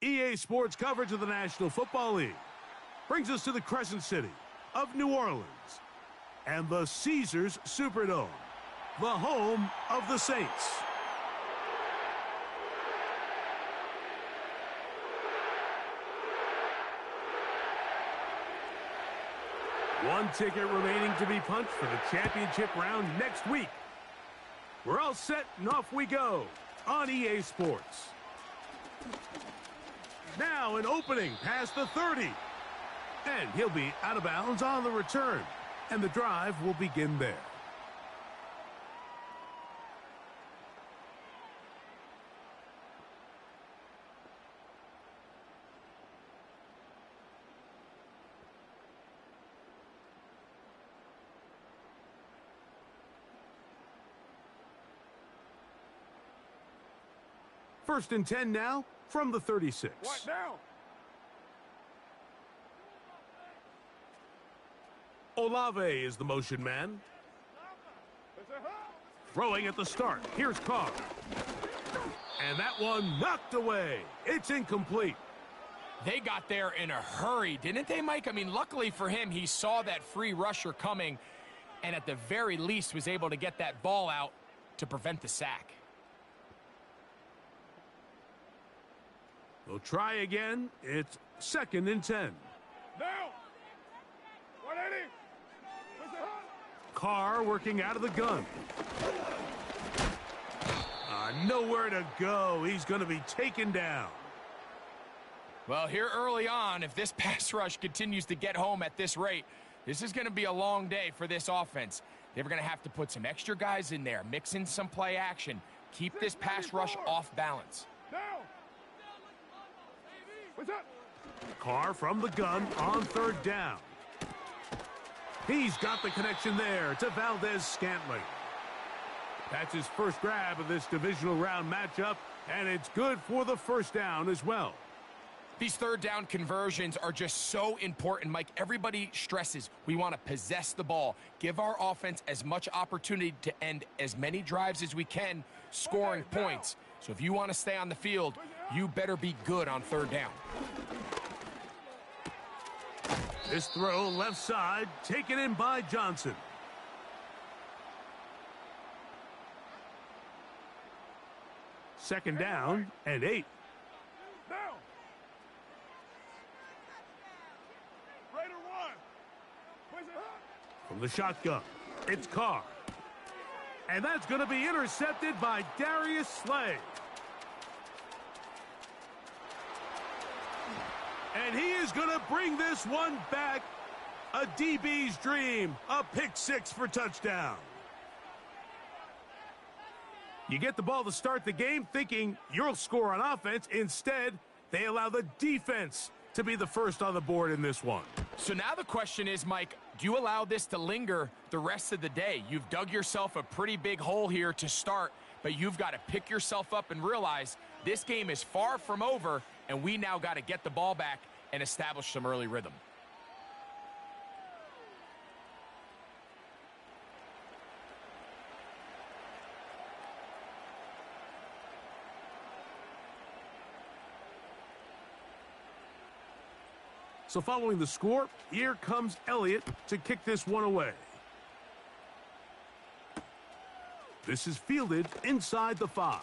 EA Sports coverage of the National Football League brings us to the Crescent City of New Orleans and the Caesars Superdome, the home of the Saints. One ticket remaining to be punched for the championship round next week. We're all set and off we go on EA Sports. Now an opening past the 30. And he'll be out of bounds on the return. And the drive will begin there. First and 10 now from the 36. What now? Olave is the motion man. Throwing at the start. Here's Carr. And that one knocked away. It's incomplete. They got there in a hurry, didn't they, Mike? I mean, luckily for him, he saw that free rusher coming and at the very least was able to get that ball out to prevent the sack. They'll try again. It's second and 10. Now! 180! Carr working out of the gun. Nowhere to go. He's going to be taken down. Well, here early on, if this pass rush continues to get home at this rate, this is going to be a long day for this offense. They're going to have to put some extra guys in there, mix in some play action, keep this pass rush off balance. Now! What's up? Carr from the gun on third down. He's got the connection there to Valdes-Scantling. That's his first grab of this divisional round matchup, and it's good for the first down as well. These third down conversions are just so important, Mike. Everybody stresses we want to possess the ball, give our offense as much opportunity to end as many drives as we can, scoring points. So if you want to stay on the field, you better be good on third down. This throw left side, taken in by Johnson. Second down and 8. Now! Raider 1! Where's it? From the shotgun, it's Carr. And that's going to be intercepted by Darius Slay. And he is going to bring this one back. A DB's dream. A pick six for touchdown. You get the ball to start the game thinking you'll score on offense. Instead, they allow the defense to be the first on the board in this one. So now the question is, Mike, do you allow this to linger the rest of the day? You've dug yourself a pretty big hole here to start, but you've got to pick yourself up and realize this game is far from over, and we now got to get the ball back and establish some early rhythm. So following the score, here comes Elliott to kick this one away. This is fielded inside the 5.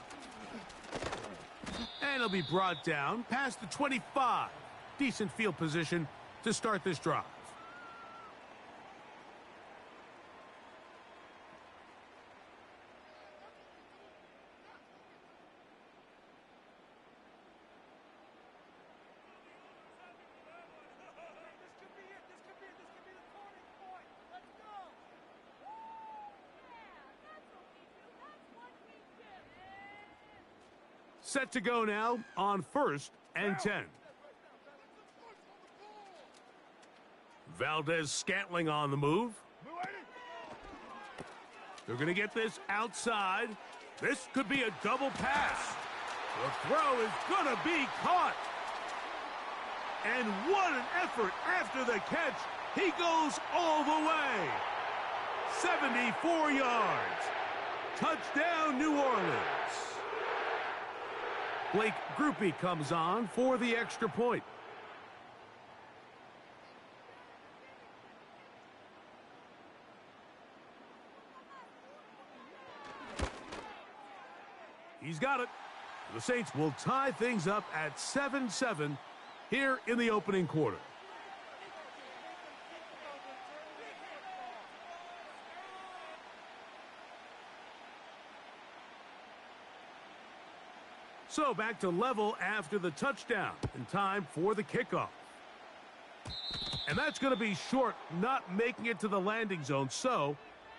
And it'll be brought down past the 25. Decent field position to start this drive. Set to go now on first and 10. Valdes-Scantling on the move. They're going to get this outside. This could be a double pass. The throw is going to be caught. And what an effort after the catch. He goes all the way. 74 yards. Touchdown, New Orleans. Blake Grupe comes on for the extra point. He's got it. The Saints will tie things up at 7-7 here in the opening quarter. So back to level after the touchdown, in time for the kickoff. And that's going to be short, not making it to the landing zone. So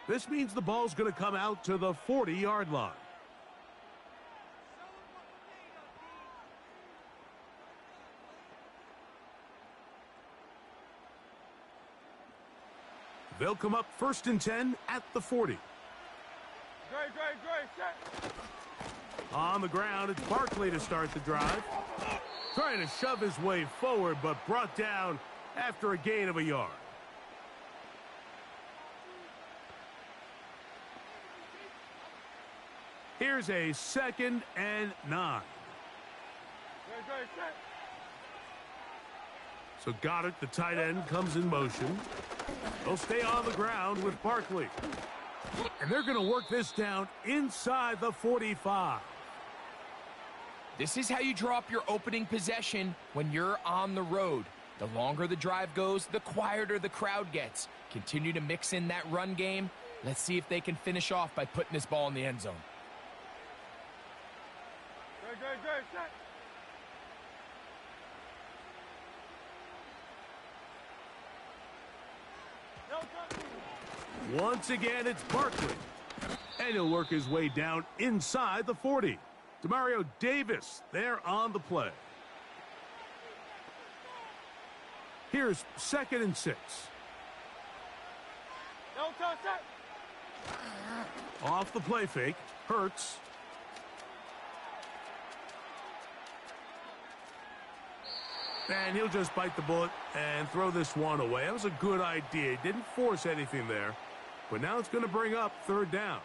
this means the ball's going to come out to the 40-yard line. They'll come up 1st and 10 at the 40. Great. On the ground, it's Barkley to start the drive. Trying to shove his way forward, but brought down after a gain of a yard. Here's a 2nd and 9. So Goddard, the tight end, comes in motion. They'll stay on the ground with Barkley. And they're going to work this down inside the 45. This is how you draw up your opening possession when you're on the road. The longer the drive goes, the quieter the crowd gets. Continue to mix in that run game. Let's see if they can finish off by putting this ball in the end zone. Set. Once again, it's Barkley. And he'll work his way down inside the 40. Demario Davis there on the play. Here's 2nd and 6. Off the play fake. Hurts. And he'll just bite the bullet and throw this one away. That was a good idea. He didn't force anything there. But now it's going to bring up 3rd down.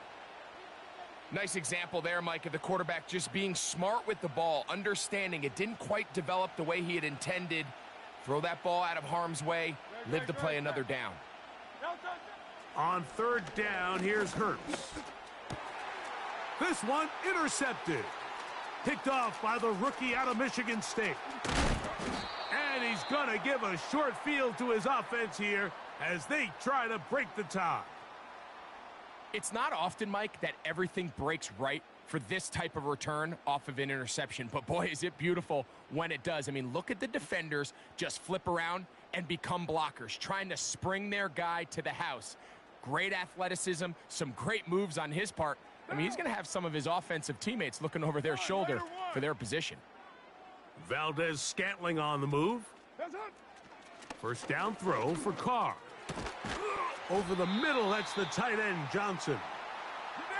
Nice example there, Mike, of the quarterback just being smart with the ball, understanding it didn't quite develop the way he had intended. Throw that ball out of harm's way, live to play another down. On 3rd down, here's Hurts. This one intercepted. Picked off by the rookie out of Michigan State. And he's going to give a short field to his offense here as they try to break the tie. It's not often, Mike, that everything breaks right for this type of return off of an interception. But, boy, is it beautiful when it does. I mean, look at the defenders just flip around and become blockers, trying to spring their guy to the house. Great athleticism, some great moves on his part. I mean, he's going to have some of his offensive teammates looking over their shoulder for their position. Valdez-Scantling on the move. 1st down throw for Carr. Over the middle, that's the tight end, Johnson.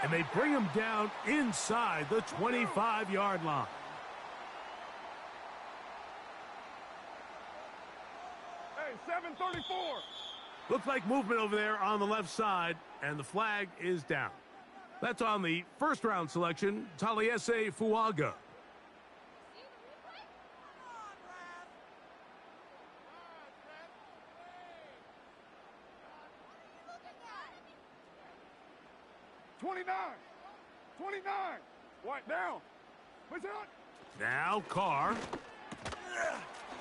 And they bring him down inside the 25-yard line. Hey, 7:34. Looks like movement over there on the left side, and the flag is down. That's on the 1st-round selection, Taliesin Fuaga. What down? What's that? Now Carr.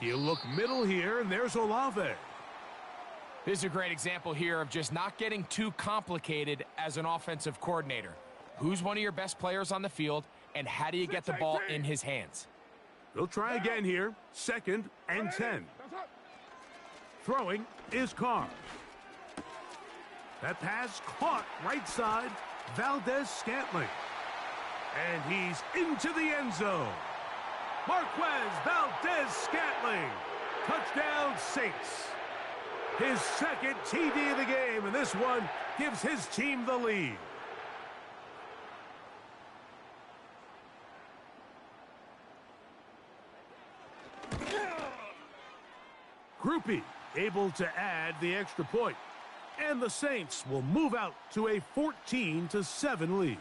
He'll look middle here, and there's Olave. This is a great example here of just not getting too complicated as an offensive coordinator. Who's one of your best players on the field, and how do you get the ball in his hands? They'll try again here. 2nd and 10. Throwing is Carr. That pass caught right side, Valdez-Scantling. And he's into the end zone. Marquez Valdez-Scantling. Touchdown, Saints. His 2nd TD of the game, and this one gives his team the lead. Grupe able to add the extra point. And the Saints will move out to a 14-7 lead.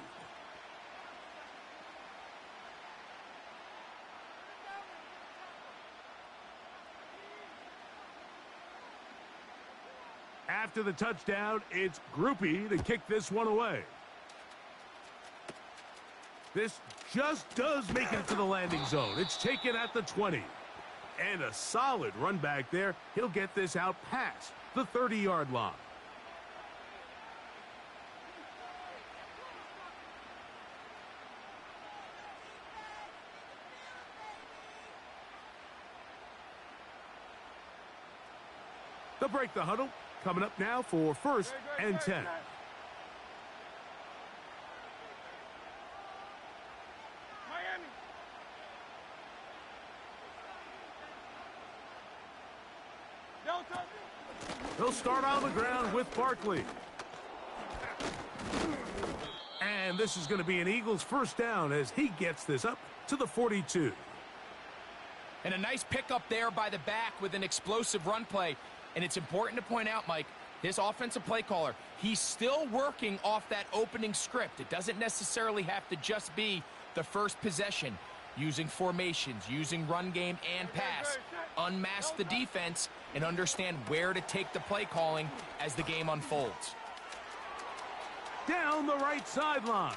After the touchdown, it's Groupie to kick this one away. This just does make it to the landing zone. It's taken at the 20. And a solid run back there. He'll get this out past the 30-yard line. They'll break the huddle. Coming up now for first and 10. Miami. Delta. They'll start on the ground with Barkley. And this is going to be an Eagles first down as he gets this up to the 42. And a nice pickup there by the back with an explosive run play. And it's important to point out, Mike, this offensive play caller, he's still working off that opening script. It doesn't necessarily have to just be the first possession. Using formations, using run game and pass. Unmask the defense and understand where to take the play calling as the game unfolds. Down the right sideline.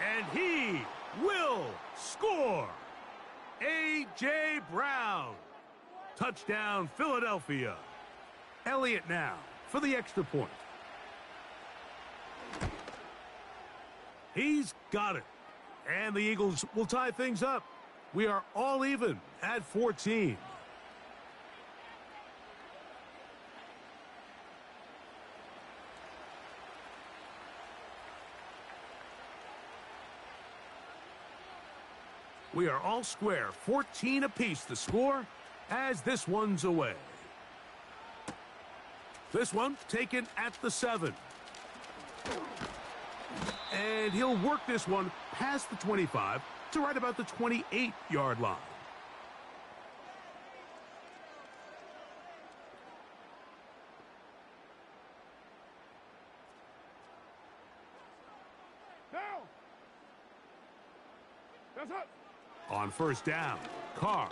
And he will score. A.J. Brown. Touchdown, Philadelphia. Elliott now for the extra point. He's got it. And the Eagles will tie things up. We are all even at 14. We are all square, 14 apiece the score as this one's away. This one taken at the 7. And he'll work this one past the 25 to right about the 28-yard line. Down. That's it. On first down, Carr.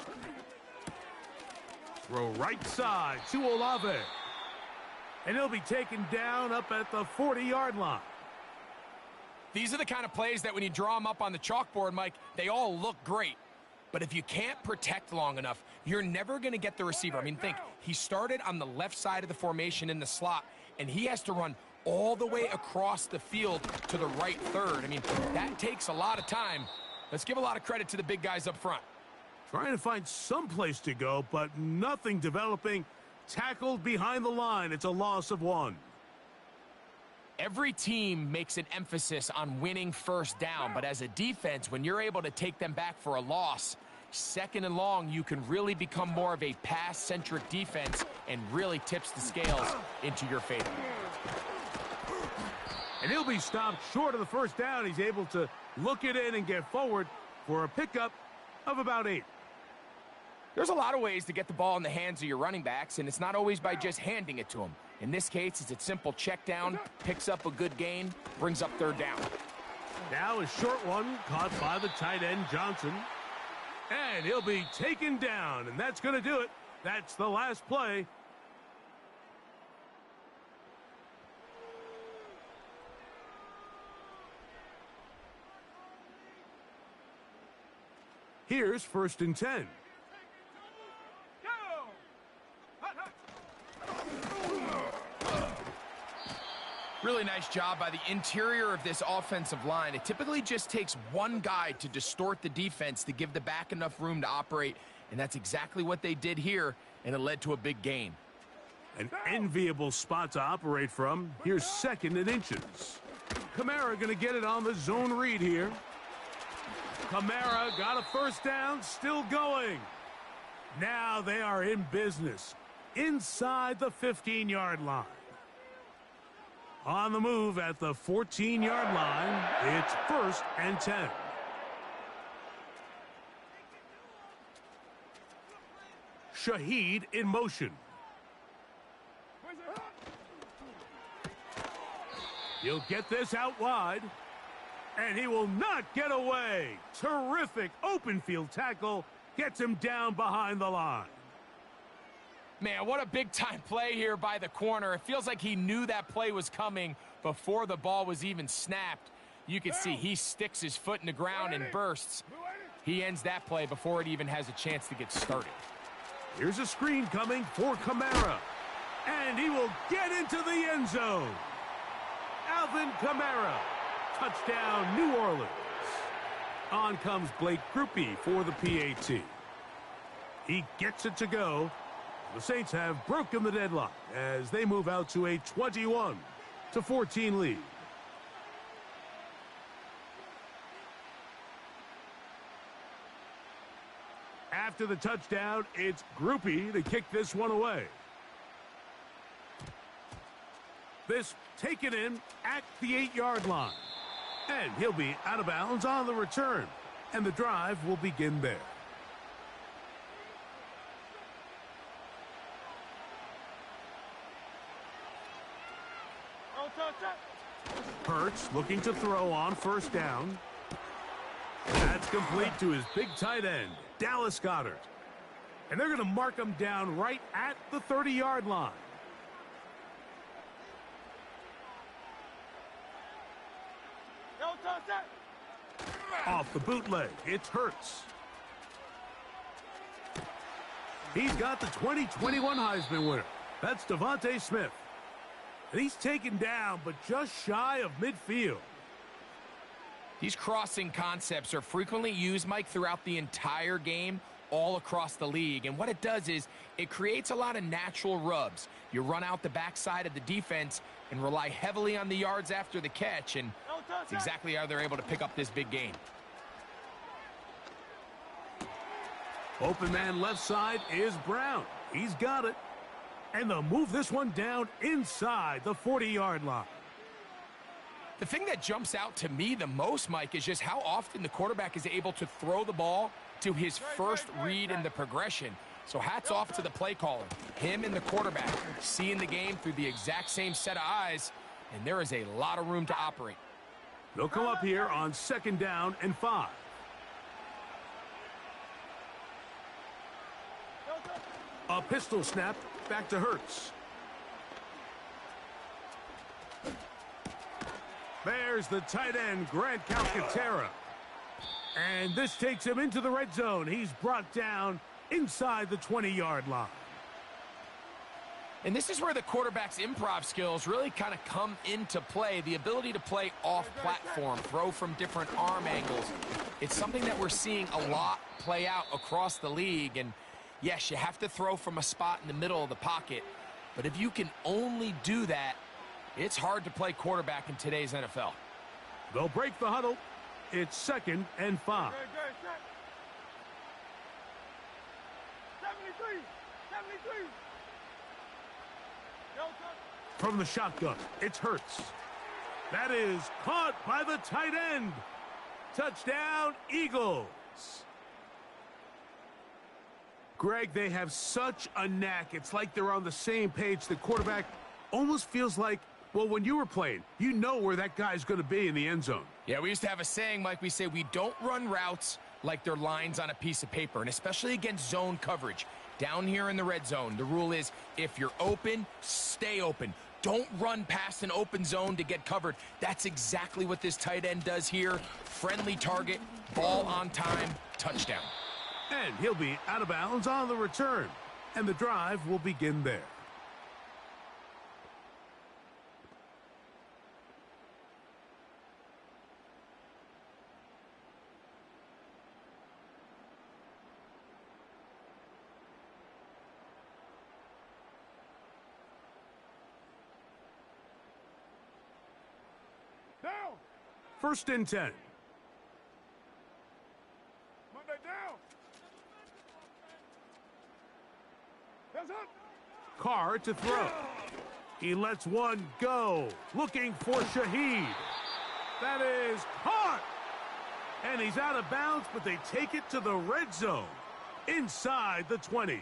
Throw right side to Olave. And he'll be taken down up at the 40-yard line. These are the kind of plays that when you draw them up on the chalkboard, Mike, they all look great. But if you can't protect long enough, you're never going to get the receiver. I mean, think, he started on the left side of the formation in the slot, and he has to run all the way across the field to the right third. I mean, that takes a lot of time. Let's give a lot of credit to the big guys up front. Trying to find some place to go, but nothing developing. Tackled behind the line. It's a loss of 1. Every team makes an emphasis on winning first down, but as a defense, when you're able to take them back for a loss, second and long, you can really become more of a pass-centric defense and really tips the scales into your favor. And he'll be stopped short of the first down. He's able to look it in and get forward for a pickup of about 8. There's a lot of ways to get the ball in the hands of your running backs, and it's not always by just handing it to them. In this case, it's a simple check down, picks up a good gain, brings up third down. Now a short one caught by the tight end, Johnson. And he'll be taken down, and that's going to do it. That's the last play. Here's first and 10. Really nice job by the interior of this offensive line. It typically just takes one guy to distort the defense to give the back enough room to operate, and that's exactly what they did here, and it led to a big gain. An enviable spot to operate from. Here's second and inches. Kamara going to get it on the zone read here. Kamara got a first down, still going. Now they are in business inside the 15-yard line. On the move at the 14-yard line, it's first and 10. Shaheed in motion. He'll get this out wide, and he will not get away. Terrific open field tackle gets him down behind the line. Man, what a big-time play here by the corner. It feels like he knew that play was coming before the ball was even snapped. You can see he sticks his foot in the ground and bursts. He ends that play before it even has a chance to get started. Here's a screen coming for Kamara. And he will get into the end zone. Alvin Kamara. Touchdown, New Orleans. On comes Blake Grupe for the PAT. He gets it to go. The Saints have broken the deadlock as they move out to a 21-14 lead. After the touchdown, it's Grupe to kick this one away. This taken in at the 8-yard line. And he'll be out of bounds on the return. And the drive will begin there. Hurts looking to throw on first down. That's complete to his big tight end, Dallas Goedert. And they're going to mark him down right at the 30-yard line. Off the bootleg, it's Hurts. He's got the 2021 Heisman winner. That's Devontae Smith. And he's taken down, but just shy of midfield. These crossing concepts are frequently used, Mike, throughout the entire game, all across the league. And what it does is it creates a lot of natural rubs. You run out the backside of the defense and rely heavily on the yards after the catch, and it's exactly how they're able to pick up this big game. Open man left side is Brown. He's got it. And they'll move this one down inside the 40-yard line. The thing that jumps out to me the most, Mike, is just how often the quarterback is able to throw the ball to his first read in the progression. So hats off to the play caller. Him and the quarterback seeing the game through the exact same set of eyes, and there is a lot of room to operate. They'll come up here on 2nd down and 5. A pistol snap back to Hurts. There's the tight end, Grant Calcaterra. And this takes him into the red zone. He's brought down inside the 20-yard line. And this is where the quarterback's improv skills really kind of come into play. The ability to play off-platform, throw from different arm angles. It's something that we're seeing a lot play out across the league. And yes, you have to throw from a spot in the middle of the pocket. But if you can only do that, it's hard to play quarterback in today's NFL. They'll break the huddle. It's 2nd and 5. 73. From the shotgun, it's Hurts. That is caught by the tight end. Touchdown, Eagles. Greg, they have such a knack. It's like they're on the same page. The quarterback almost feels like, well, when you were playing, you know where that guy's going to be in the end zone. Yeah, we used to have a saying, Mike. We say we don't run routes like they're lines on a piece of paper, and especially against zone coverage. Down here in the red zone, the rule is if you're open, stay open. Don't run past an open zone to get covered. That's exactly what this tight end does here. Friendly target, ball on time, touchdown. And he'll be out of bounds on the return. And the drive will begin there. Down. 1st and 10. Monday down. That's it. Carr to throw. He lets one go. Looking for Shaheed. That is caught. And he's out of bounds, but they take it to the red zone. Inside the 20.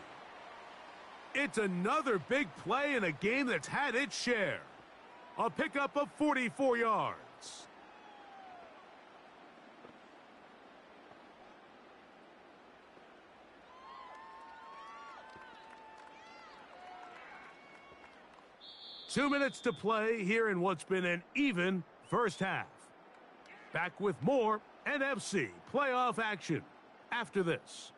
It's another big play in a game that's had its share. A pickup of 44 yards. 2 minutes to play here in what's been an even first half. Back with more NFC playoff action after this.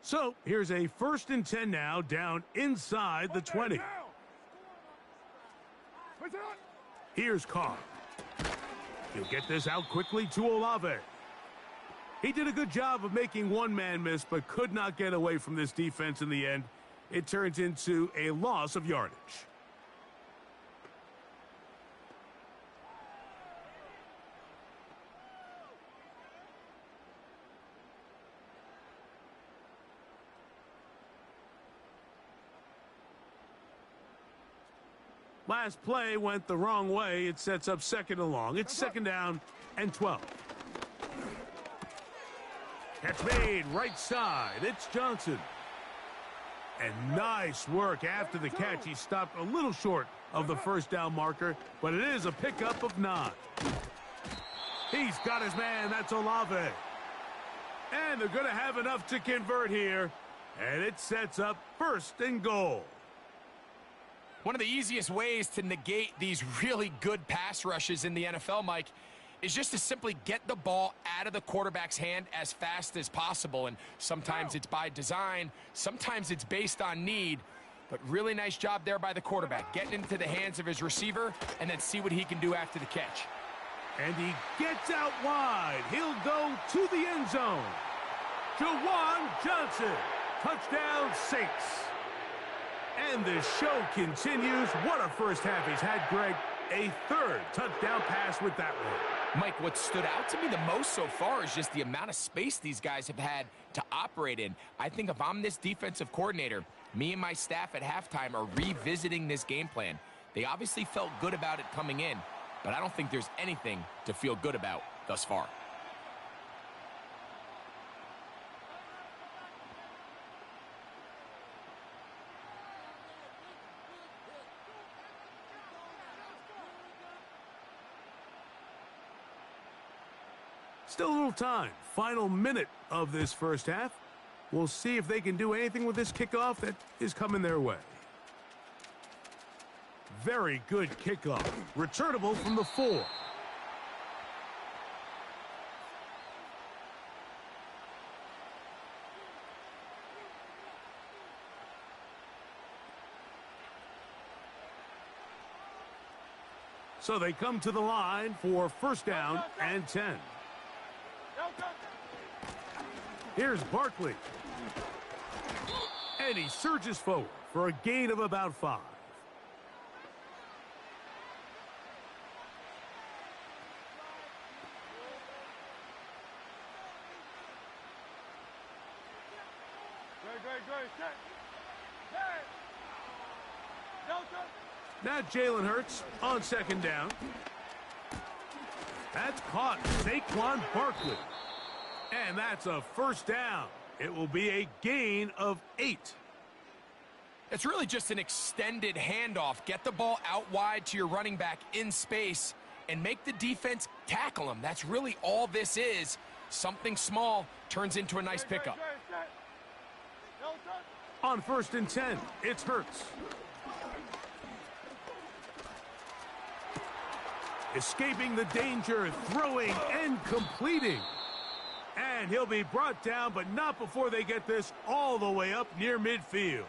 So here's a 1st and 10 now, down inside the 20. Here's Carr. He'll get this out quickly to Olave. He did a good job of making one man miss, but could not get away from this defense in the end. It turns into a loss of yardage. Last play went the wrong way. It sets up 2nd and long. It's 2nd down and 12. Catch made right side. It's Johnson. And nice work after the catch. He stopped a little short of the 1st down marker, but it is a pickup of 9. He's got his man. That's Olave. And they're going to have enough to convert here. And it sets up 1st and goal. One of the easiest ways to negate these really good pass rushes in the NFL, Mike, is just to simply get the ball out of the quarterback's hand as fast as possible. And sometimes it's by design, sometimes it's based on need. But really nice job there by the quarterback, getting into the hands of his receiver and then see what he can do after the catch. And he gets out wide. He'll go to the end zone. Juwan Johnson, touchdown Saints. And the show continues. What a first half he's had, Greg. A 3rd touchdown pass with that one. Mike, what stood out to me the most so far is just the amount of space these guys have had to operate in. I think if I'm this defensive coordinator, me and my staff at halftime are revisiting this game plan. They obviously felt good about it coming in, but I don't think there's anything to feel good about thus far. Still a little time. Final minute of this first half. We'll see if they can do anything with this kickoff that is coming their way. Very good kickoff. Returnable from the 4. So they come to the line for 1st down and 10. Here's Barkley. And he surges forward for a gain of about 5. Now Jalen Hurts on 2nd down. That's caught. Saquon Barkley. And that's a 1st down. It will be a gain of 8. It's really just an extended handoff. Get the ball out wide to your running back in space and make the defense tackle him. That's really all this is. Something small turns into a nice pickup. On 1st and 10, it's Hurts. Escaping the danger, throwing and completing. And he'll be brought down, but not before they get this all the way up near midfield.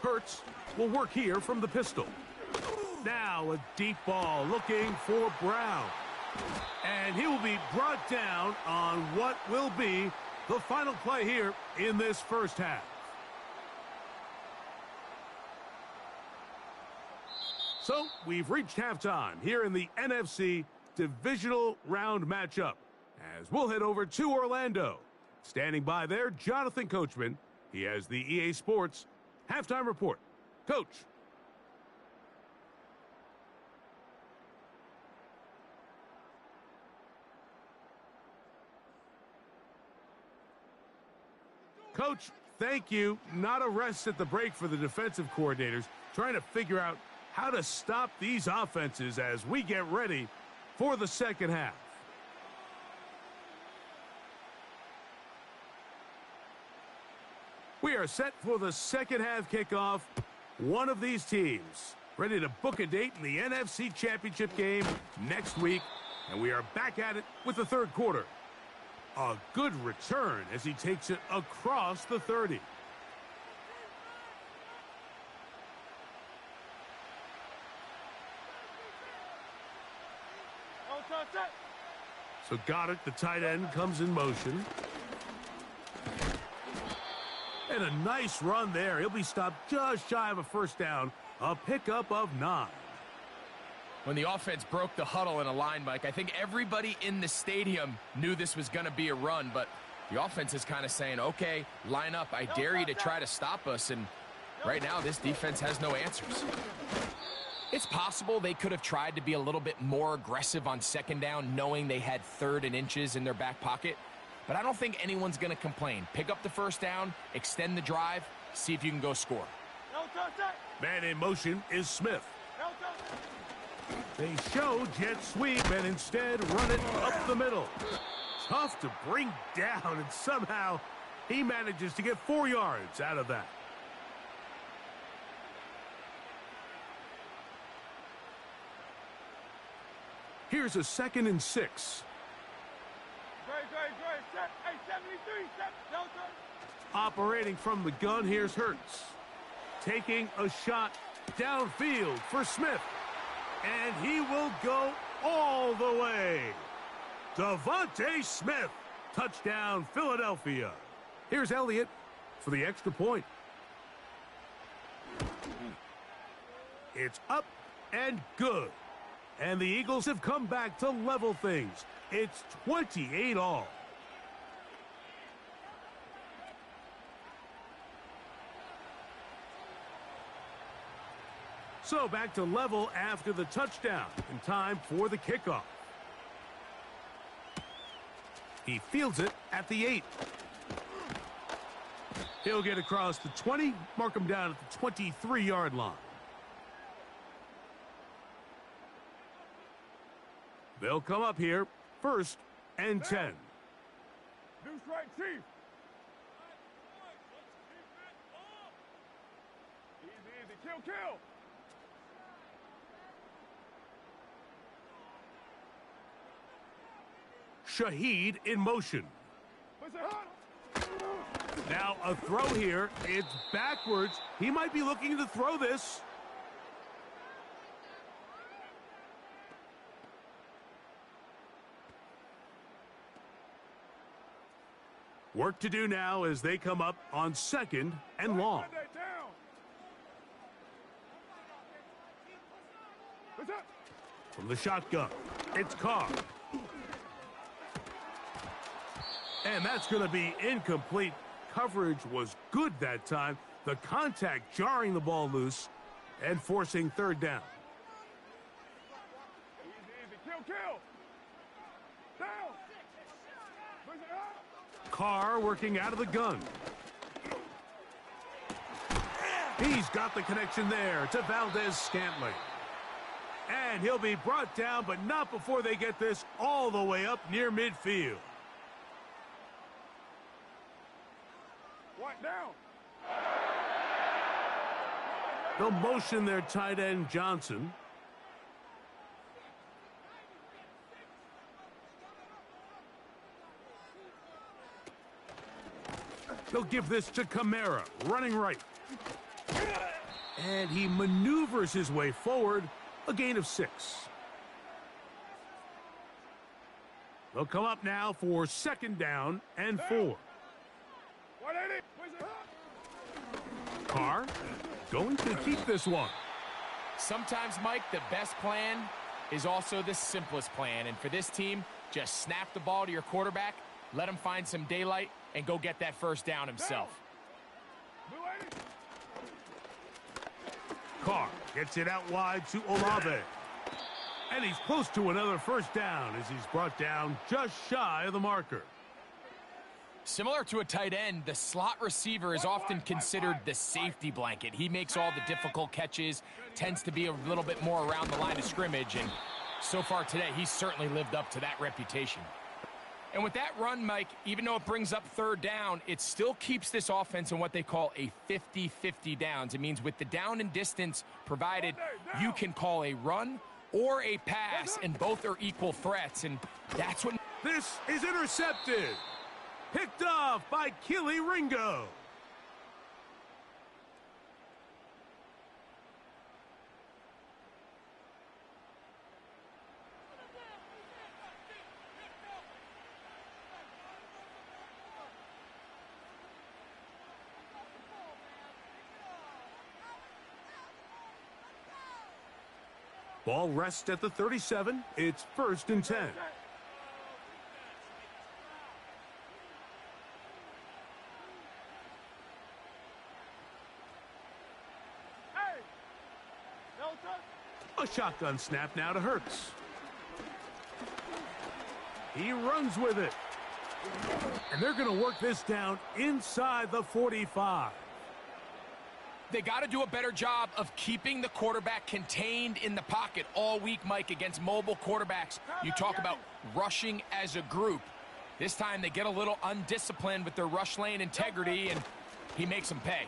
Hurts will work here from the pistol. Now a deep ball looking for Brown. And he will be brought down on what will be the final play here in this first half. So we've reached halftime here in the NFC Divisional Round matchup. As we'll head over to Orlando. Standing by there, Jonathan Coachman. He has the EA Sports Halftime Report. Coach. Coach, thank you. Not a rest at the break for the defensive coordinators, trying to figure out how to stop these offenses as we get ready for the second half. We are set for the second half kickoff. One of these teams ready to book a date in the NFC Championship game next week, and we are back at it with the third quarter. A good return as he takes it across the 30. So got it. The tight end comes in motion. And a nice run there. He'll be stopped just shy of a first down. A pickup of 9. When the offense broke the huddle in a line, Mike, I think everybody in the stadium knew this was going to be a run, but the offense is kind of saying, okay, line up. I dare you to try to stop us, and right now this defense has no answers. It's possible they could have tried to be a little bit more aggressive on second down, knowing they had 3rd and inches in their back pocket, but I don't think anyone's going to complain. Pick up the first down, extend the drive, see if you can go score. Man in motion is Smith. They show jet sweep and instead run it up the middle. Tough to bring down, and somehow he manages to get 4 yards out of that. Here's a 2nd and 6. Operating from the gun, here's Hurts. Taking a shot downfield for Smith. And he will go all the way. Devontae Smith. Touchdown, Philadelphia. Here's Elliott for the extra point. It's up and good. And the Eagles have come back to level things. It's 28 all. So back to level after the touchdown, in time for the kickoff. He fields it at the 8. He'll get across the 20, mark him down at the 23-yard line. They'll come up here, 1st and 10. New strike, Chief. Easy, kill. Shaheed in motion. Now a throw here. It's backwards. He might be looking to throw this. Work to do now as they come up on 2nd and long. From the shotgun, it's Carr. And that's going to be incomplete. Coverage was good that time. The contact jarring the ball loose and forcing 3rd down. Easy, kill. Down. Carr working out of the gun. He's got the connection there to Valdez-Scantling. And he'll be brought down, but not before they get this all the way up near midfield. What down? They'll motion their tight end Johnson. They'll give this to Kamara, running right. And he maneuvers his way forward, a gain of 6. They'll come up now for 2nd down and 4. Carr going to keep this one. Sometimes, Mike, the best plan is also the simplest plan. And for this team, just snap the ball to your quarterback, let him find some daylight, and go get that first down himself. Carr gets it out wide to Olave. And he's close to another first down as he's brought down just shy of the marker. Similar to a tight end, the slot receiver is often considered the safety blanket. He makes all the difficult catches, tends to be a little bit more around the line of scrimmage, and so far today, he's certainly lived up to that reputation. And with that run, Mike, even though it brings up third down, it still keeps this offense in what they call a 50-50 downs. It means with the down and distance provided, you can call a run or a pass, and both are equal threats, and that's what... This is intercepted. Picked off by Kelee Ringo. Ball rests at the 37. It's 1st and 10. A shotgun snap now to Hurts. He runs with it. And they're going to work this down inside the 45. They got to do a better job of keeping the quarterback contained in the pocket all week, Mike, against mobile quarterbacks. You talk about rushing as a group. This time they get a little undisciplined with their rush lane integrity, and he makes them pay.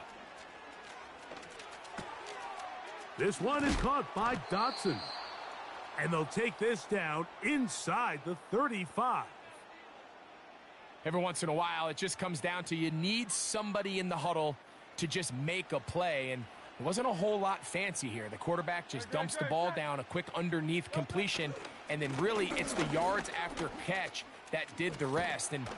This one is caught by Dotson. And they'll take this down inside the 35. Every once in a while, it just comes down to you need somebody in the huddle to just make a play, and it wasn't a whole lot fancy here. The quarterback just dumps the ball down, a quick underneath completion, and then really it's the yards after catch that did the rest, and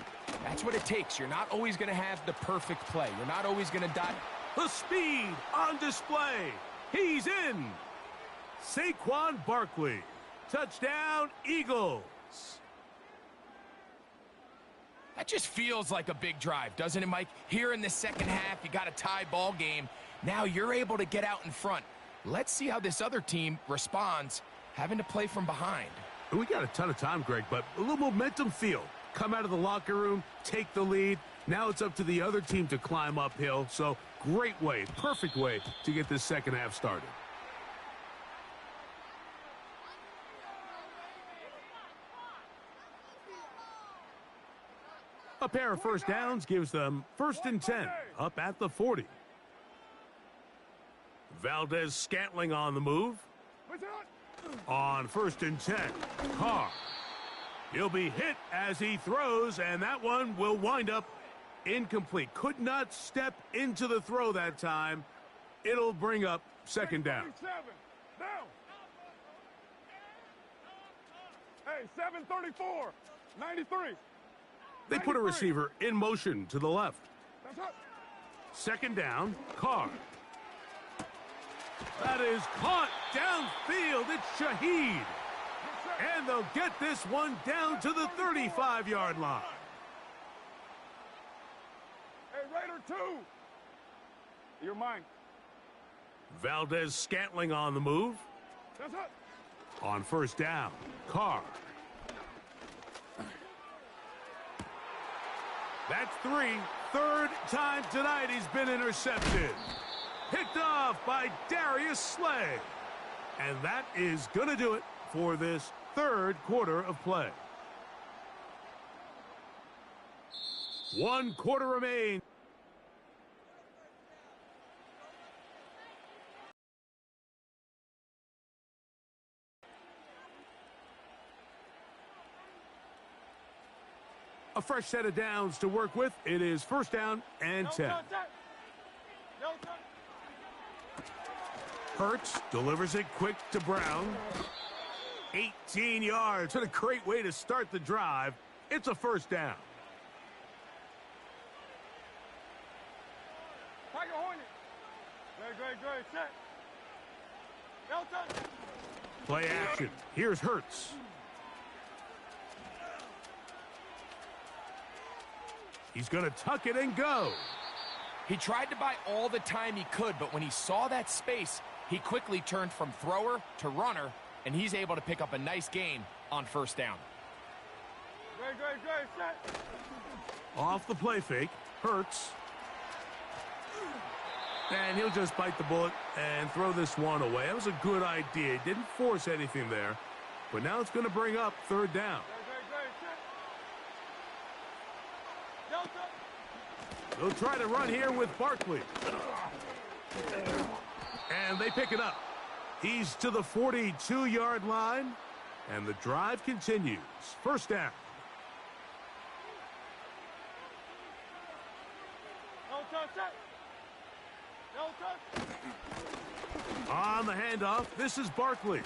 that's what it takes. You're not always going to have the perfect play. You're not always going to dot. The speed on display. He's in. Saquon Barkley. Touchdown, Eagles. That just feels like a big drive, doesn't it, Mike? Here in the second half, you got a tie ball game. Now you're able to get out in front. Let's see how this other team responds, having to play from behind. We got a ton of time, Greg, but a little momentum feel. Come out of the locker room, take the lead. Now it's up to the other team to climb uphill. So great way, perfect way to get this second half started. A pair of first downs gives them 1st and 10, up at the 40. Valdez-Scantling on the move. On 1st and 10, Carr. He'll be hit as he throws, and that one will wind up incomplete. Could not step into the throw that time. It'll bring up 2nd down. Hey, 734, 93. They put a receiver in motion to the left. 2nd down, Carr. That is caught downfield. It's Shaheed. And they'll get this one down to the 35-yard line. Hey, Raider 2. You're mine. Valdez-Scantling on the move. On 1st down, Carr. That's 3. 3rd time tonight he's been intercepted. Picked off by Darius Slay. And that is going to do it for this 3rd quarter of play. 1 quarter remains. A fresh set of downs to work with. It is 1st down and 10. Hurts delivers it quick to Brown. 18 yards. What a great way to start the drive. It's a 1st down. Tiger Hornet. Great. Set. Delta. Play action. Here's Hurts. He's going to tuck it and go. He tried to buy all the time he could, but when he saw that space, he quickly turned from thrower to runner, and he's able to pick up a nice gain on 1st down. Great, set. Off the play fake. Hurts. And he'll just bite the bullet and throw this one away. That was a good idea. Didn't force anything there. But now it's going to bring up third down. Delta. They'll try to run here with Barkley. And they pick it up. He's to the 42-yard line. And the drive continues. First down. On the handoff, this is Barkley.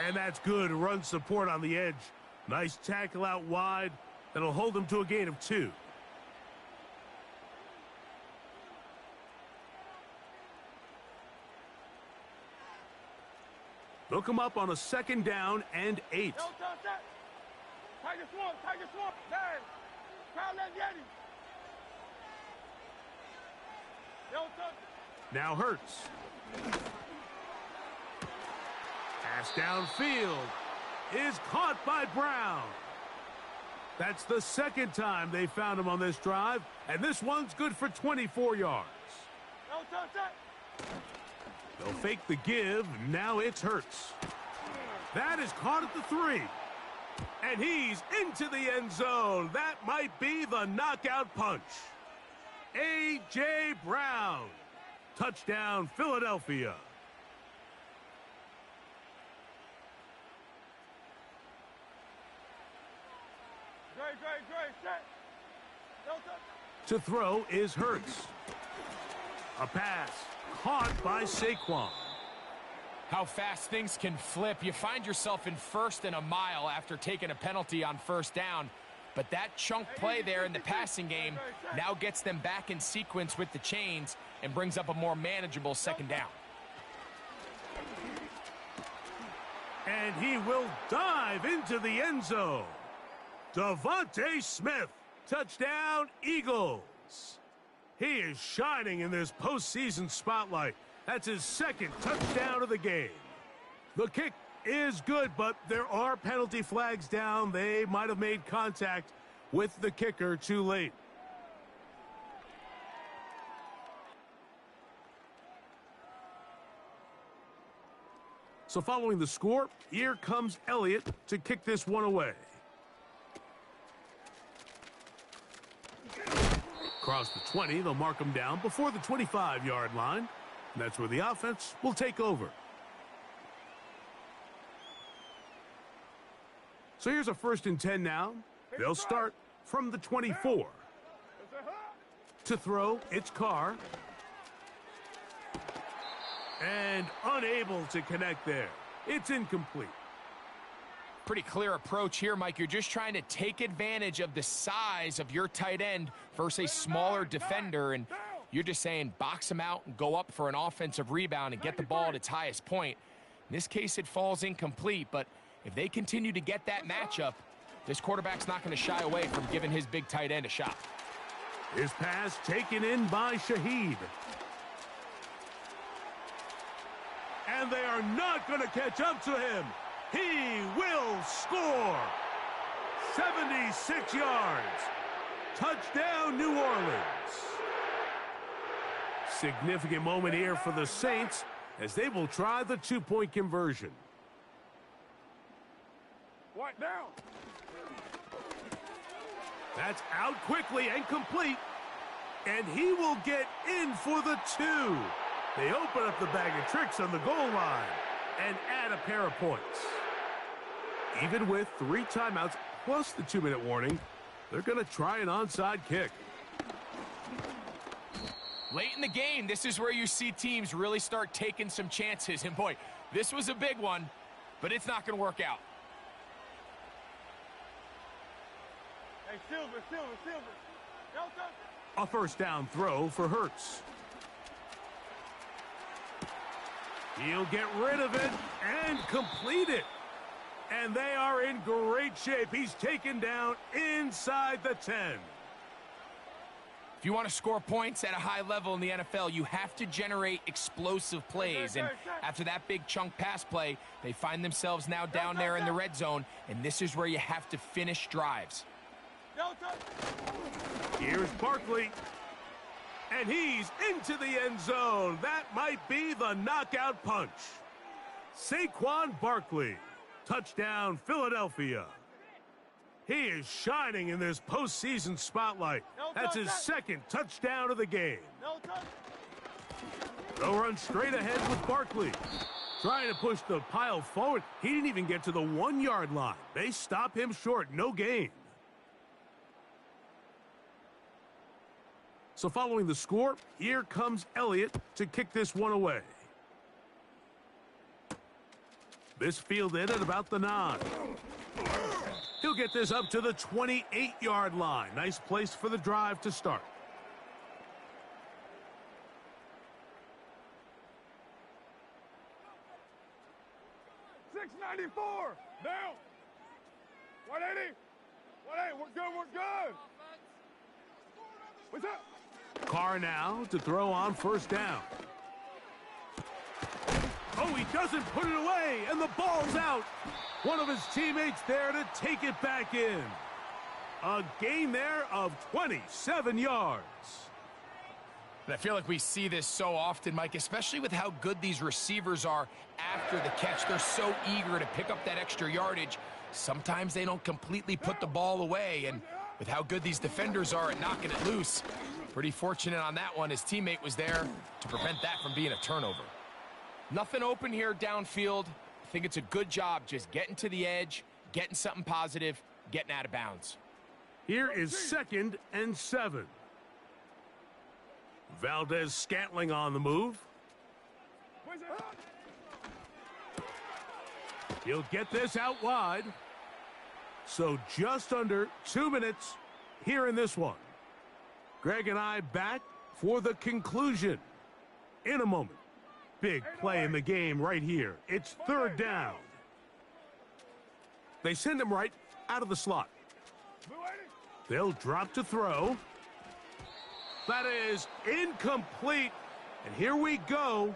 And that's good run support on the edge. Nice tackle out wide. That'll hold him to a gain of 2. They'll come up on a second down and 8. Tiger swamp, there. Crowd that Yeti. Now Hurts. Pass downfield is caught by Brown. That's the second time they found him on this drive, and this one's good for 24 yards. They'll fake the give. Now it's Hurts. That is caught at the 3. And he's into the end zone. That might be the knockout punch. A.J. Brown. Touchdown, Philadelphia. Great, set. To throw is Hurts. A pass caught by Saquon. How fast things can flip. You find yourself in first and a mile after taking a penalty on first down. But that chunk play there in the passing game now gets them back in sequence with the chains and brings up a more manageable second down. And he will dive into the end zone. Devontae Smith. Touchdown, Eagles. He is shining in this postseason spotlight. That's his second touchdown of the game. The kick is good, but there are penalty flags down. They might have made contact with the kicker too late. So following the score, here comes Elliott to kick this one away. Across the 20, they'll mark him down before the 25-yard line. And that's where the offense will take over. So here's a 1st and 10 now. They'll start from the 24. To throw, it's Carr. And unable to connect there. It's incomplete. Pretty clear approach here, Mike. You're just trying to take advantage of the size of your tight end versus a smaller defender, and you're just saying box him out and go up for an offensive rebound and get the ball at its highest point. In this case, it falls incomplete, but if they continue to get that matchup, this quarterback's not going to shy away from giving his big tight end a shot. His pass taken in by Shaheed. And they are not going to catch up to him. He will score. 76 yards. Touchdown, New Orleans. Significant moment here for the Saints as they will try the 2-point conversion. What down? That's out quickly and complete. And he will get in for the 2. They open up the bag of tricks on the goal line and add a pair of points. Even with 3 timeouts plus the 2-minute warning, they're going to try an onside kick. Late in the game, this is where you see teams really start taking some chances. And boy, this was a big one, but it's not going to work out. Hey, Silver. Delta. A 1st down throw for Hurts. He'll get rid of it and complete it. And they are in great shape. He's taken down inside the 10. If you want to score points at a high level in the NFL, you have to generate explosive plays. And after that big chunk pass play, they find themselves now down there in the red zone, and this is where you have to finish drives. Here's Barkley. And he's into the end zone. That might be the knockout punch. Saquon Barkley. Touchdown, Philadelphia. He is shining in this postseason spotlight. That's his second touchdown of the game. They'll run straight ahead with Barkley. Trying to push the pile forward. He didn't even get to the 1-yard line. They stop him short. No gain. So following the score, here comes Elliott to kick this one away. This fielded at about the 9. He'll get this up to the 28-yard line. Nice place for the drive to start. $6.94. Down. 180. 180. We're good. We're good. What's up? Carr now to throw on first down. Oh, he doesn't put it away, and the ball's out. One of his teammates there to take it back in. A gain there of 27 yards. And I feel like we see this so often, Mike, especially with how good these receivers are after the catch. They're so eager to pick up that extra yardage. Sometimes they don't completely put the ball away, and with how good these defenders are at knocking it loose, pretty fortunate on that one. His teammate was there to prevent that from being a turnover. Nothing open here downfield. I think it's a good job just getting to the edge, getting something positive, getting out of bounds. Here is 2nd and 7. Valdez-Scantling on the move. He'll get this out wide. So just under 2 minutes here in this one. Greg and I back for the conclusion in a moment. Big play in the game right here. It's 3rd down. They send him right out of the slot. They'll drop to throw. That is incomplete. And here we go.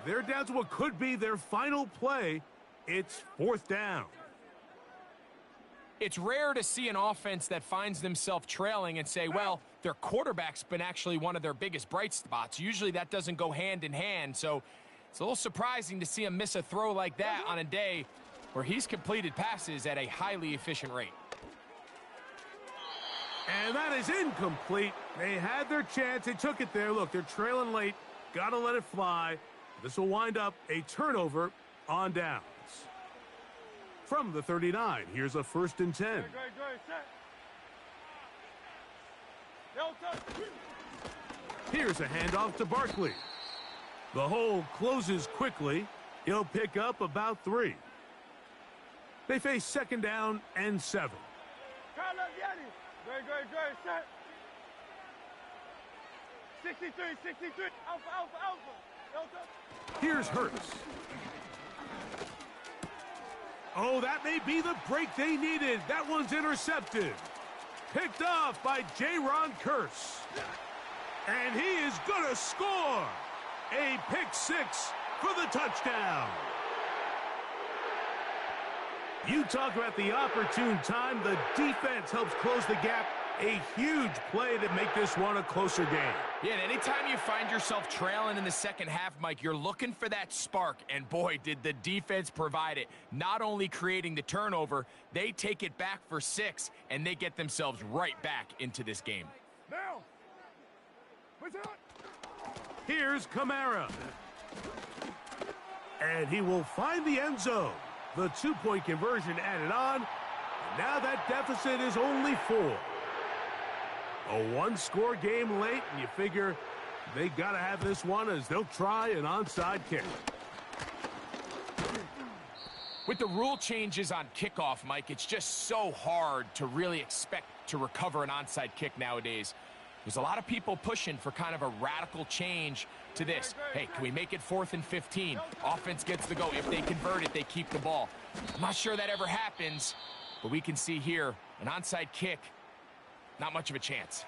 They're down to what could be their final play. It's 4th down. It's rare to see an offense that finds themselves trailing and say, well, their quarterback's been actually one of their biggest bright spots. Usually that doesn't go hand in hand, so it's a little surprising to see him miss a throw like that on a day where he's completed passes at a highly efficient rate. And that is incomplete. They had their chance. They took it there. Look, they're trailing late. Got to let it fly. This will wind up a turnover on downs. From the 39, here's a 1st and 10. Here's a handoff to Barkley. The hole closes quickly. He'll pick up about 3. They face 2nd down and 7. Great, set. 63. Alpha. Here's Hurts. Oh, that may be the break they needed. That one's intercepted. Picked off by Jaron Kearse. And he is going to score. A pick 6 for the touchdown. You talk about the opportune time. The defense helps close the gap. A huge play to make this one a closer game. Yeah, and anytime you find yourself trailing in the second half, Mike, you're looking for that spark. And boy, did the defense provide it. Not only creating the turnover, they take it back for 6, and they get themselves right back into this game. Now. What's that? Here's Kamara. And he will find the end zone. The 2-point conversion added on. And now that deficit is only 4. A 1-score game late, and you figure they got to have this one as they'll try an onside kick. With the rule changes on kickoff, Mike, it's just so hard to really expect to recover an onside kick nowadays. There's a lot of people pushing for kind of a radical change to this. Hey, can we make it 4th and 15? Offense gets the go. If they convert it, they keep the ball. I'm not sure that ever happens, but we can see here an onside kick, not much of a chance.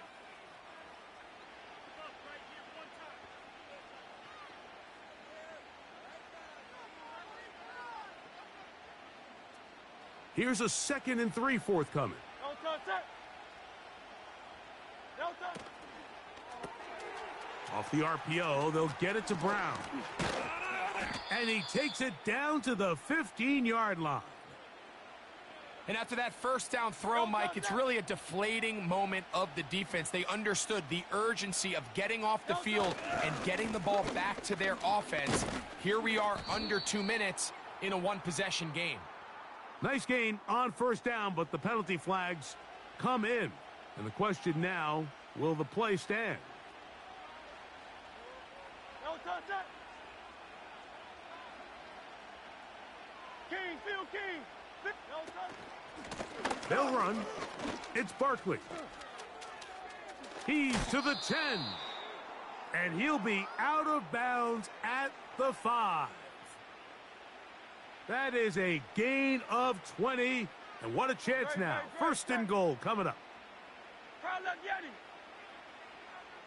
Here's a 2nd and 3 forthcoming. No touch. No touch. Off the RPO, they'll get it to Brown. And he takes it down to the 15-yard line. And after that first down throw, Mike, it's really a deflating moment of the defense. They understood the urgency of getting off the field and getting the ball back to their offense. Here we are under 2 minutes in a one-possession game. Nice gain on first down, but the penalty flags come in. And the question now, will the play stand? No touch. King, Field King. No touch. They'll run. It's Barkley. He's to the 10. And he'll be out of bounds at the 5. That is a gain of 20. And what a chance now. 1st and goal coming up.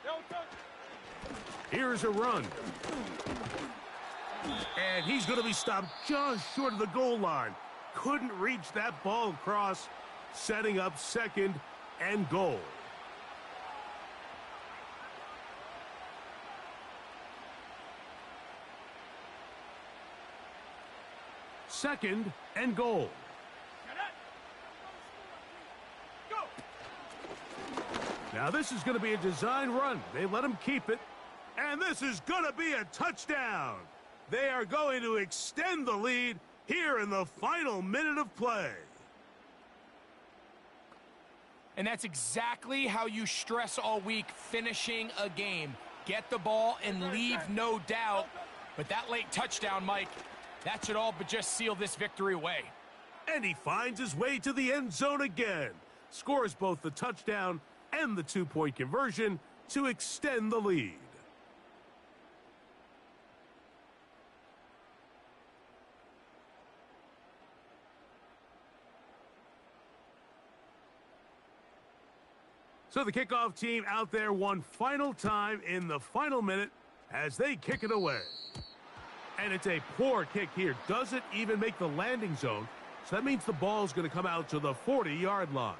No touch. Here's a run. And he's going to be stopped just short of the goal line. Couldn't reach that ball across, setting up 2nd and goal. Second and goal. Now this is going to be a design run. They let him keep it. And this is going to be a touchdown. They are going to extend the lead here in the final minute of play. And that's exactly how you stress all week, finishing a game. Get the ball and leave no doubt. But that late touchdown, Mike, that should all but just seal this victory away. And he finds his way to the end zone again. Scores both the touchdown and the 2-point conversion to extend the lead. So the kickoff team out there one final time in the final minute as they kick it away. And it's a poor kick here. Doesn't even make the landing zone. So that means the ball's going to come out to the 40-yard line.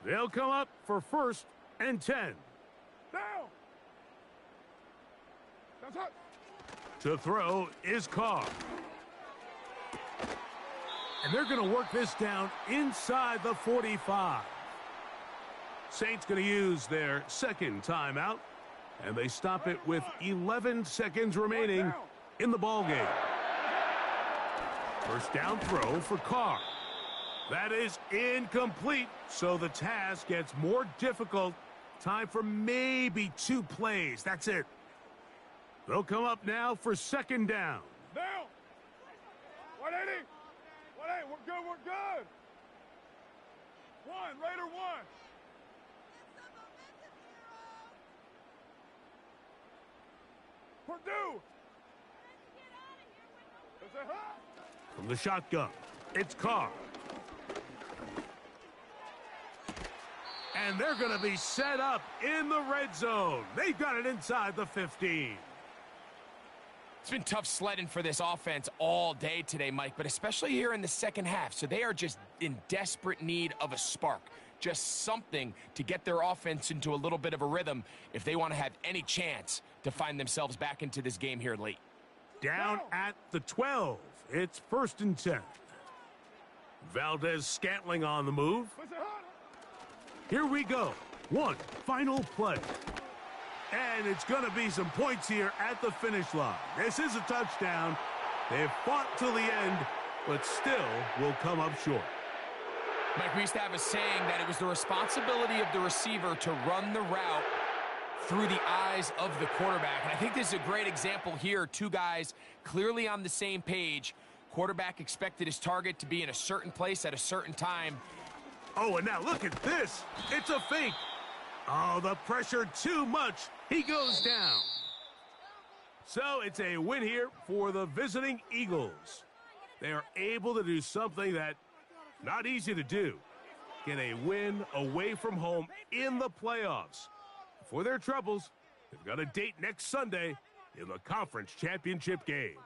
They'll come up for 1st and 10. Down. That's it. To throw is Carr. And they're going to work this down inside the 45. Saints going to use their 2nd timeout. And they stop it with 11 seconds remaining in the ballgame. First down throw for Carr. That is incomplete, so the task gets more difficult. Time for maybe 2 plays. That's it. They'll come up now for 2nd down. Down. 180. 180. We're good. We're good. 1. Raider 1. Purdue. From the shotgun, it's Carr. And they're going to be set up in the red zone. They've got it inside the 15. It's been tough sledding for this offense all day today, Mike, but especially here in the second half. So they are just in desperate need of a spark, just something to get their offense into a little bit of a rhythm if they want to have any chance to find themselves back into this game here late. Down at the 12. It's 1st and 10. Valdez-Scantling on the move. Here we go. One final play. And it's going to be some points here at the finish line. This is a touchdown. They've fought till the end, but still will come up short. Mike, we used to have a saying that it was the responsibility of the receiver to run the route through the eyes of the quarterback. And I think this is a great example here. 2 guys clearly on the same page. Quarterback expected his target to be in a certain place at a certain time. Oh, and now look at this. It's a fake. Oh, the pressure too much. He goes down. So it's a win here for the visiting Eagles. They are able to do something that not easy to do. Get a win away from home in the playoffs. For their troubles, they've got a date next Sunday in the conference championship game.